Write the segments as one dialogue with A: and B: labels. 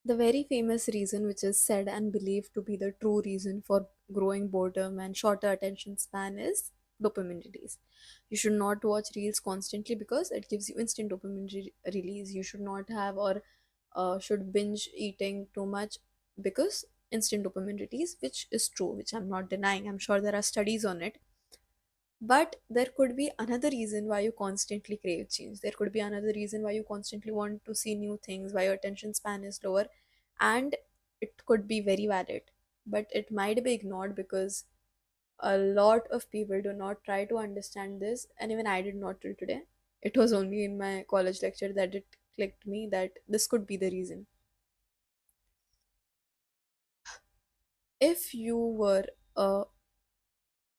A: The very famous reason, which is said and believed to be the true reason for growing boredom and shorter attention span, is dopamine release. You should not watch reels constantly because it gives you instant dopamine release. You should not have or should binge eating too much because instant dopamine release, which is true, which I'm not denying. I'm sure there are studies on it. But there could be another reason why you constantly crave change. There could be another reason why you constantly want to see new things, why your attention span is lower, and it could be very valid. But it might be ignored because a lot of people do not try to understand this, and even I did not till today. It was only in my college lecture that it clicked me that this could be the reason. If you were a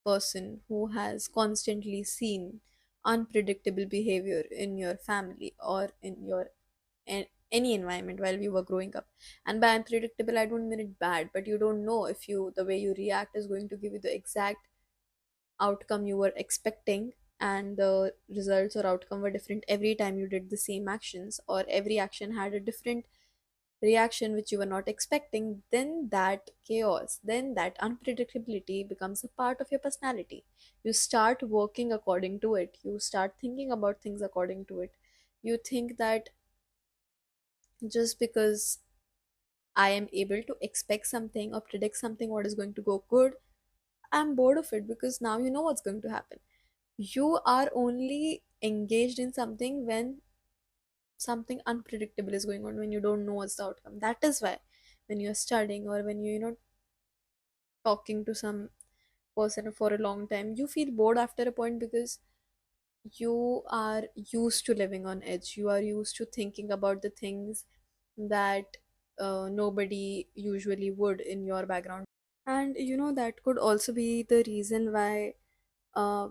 A: person who has constantly seen unpredictable behavior in your family or in your any environment while you were growing up, and by unpredictable I don't mean it bad, but you don't know if you the way you react is going to give you the exact outcome you were expecting, and the results or outcome were different every time you did the same actions, or every action had a different reaction which you were not expecting, then that chaos, then that unpredictability becomes a part of your personality. You start working according to it, you start thinking about things according to it. You think that just because I am able to expect something or predict something what is going to go good, I'm bored of it because now you know what's going to happen. You are only engaged in something when something unpredictable is going on, when you don't know what's the outcome. That is why when you're studying or when you're talking to some person for a long time, you feel bored after a point because you are used to living on edge. You are used to thinking about the things that nobody usually would in your background. And that could also be the reason why uh,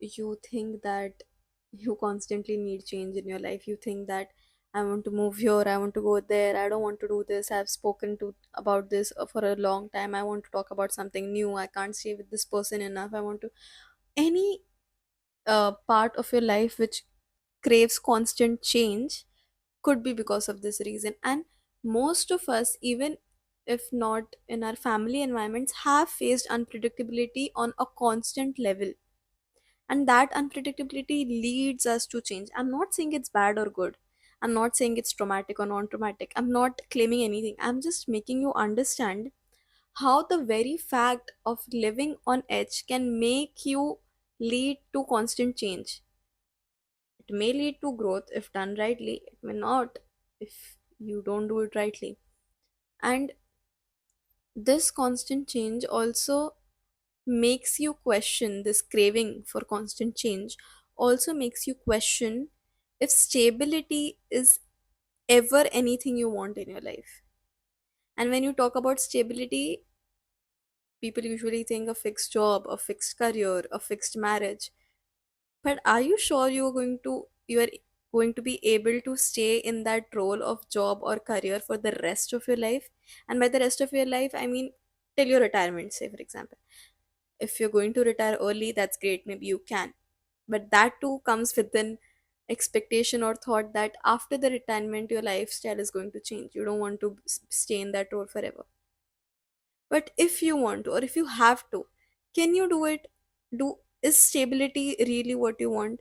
A: you think that you constantly need change in your life. You think that I want to move here, I want to go there, I don't want to do this, I've spoken to about this for a long time, I want to talk about something new, I can't stay with this person enough, I want to any part of your life which craves constant change could be because of this reason. And most of us, even if not in our family environments, have faced unpredictability on a constant level, and that unpredictability leads us to change. I'm not saying it's bad or good, I'm not saying it's traumatic or non-traumatic, I'm not claiming anything, I'm just making you understand how the very fact of living on edge can make you lead to constant change. It may lead to growth if done rightly, it may not if you don't do it rightly. And this constant change also makes you question, this craving for constant change also makes you question if stability is ever anything you want in your life. And when you talk about stability, people usually think a fixed job, a fixed career, a fixed marriage. But are you sure you are going to be able to stay in that role of job or career for the rest of your life? And by the rest of your life, I mean till your retirement, say for example. If you're going to retire early, that's great, maybe you can. But that too comes with an expectation or thought that after the retirement, your lifestyle is going to change. You don't want to stay in that role forever. But if you want to, or if you have to, can you do it? Is stability really what you want?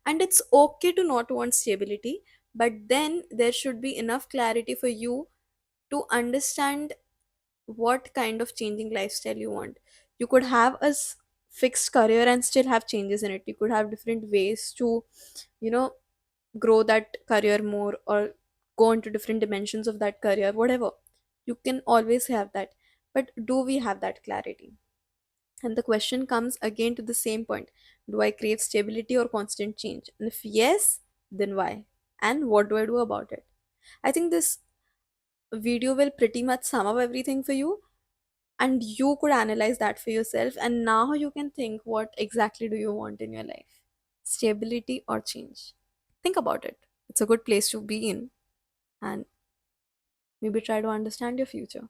A: And it's okay to not want stability, but then there should be enough clarity for you to understand what kind of changing lifestyle you want. You could have a fixed career and still have changes in it. You could have different ways to, you know, grow that career more or go into different dimensions of that career, whatever. You can always have that. But do we have that clarity? And the question comes again to the same point. Do I crave stability or constant change? And if yes, then why? And what do I do about it? I think this video will pretty much sum up everything for you, and you could analyze that for yourself, and now you can think what exactly do you want in your life, stability or change. Think about it. It's a good place to be in, and maybe try to understand your future.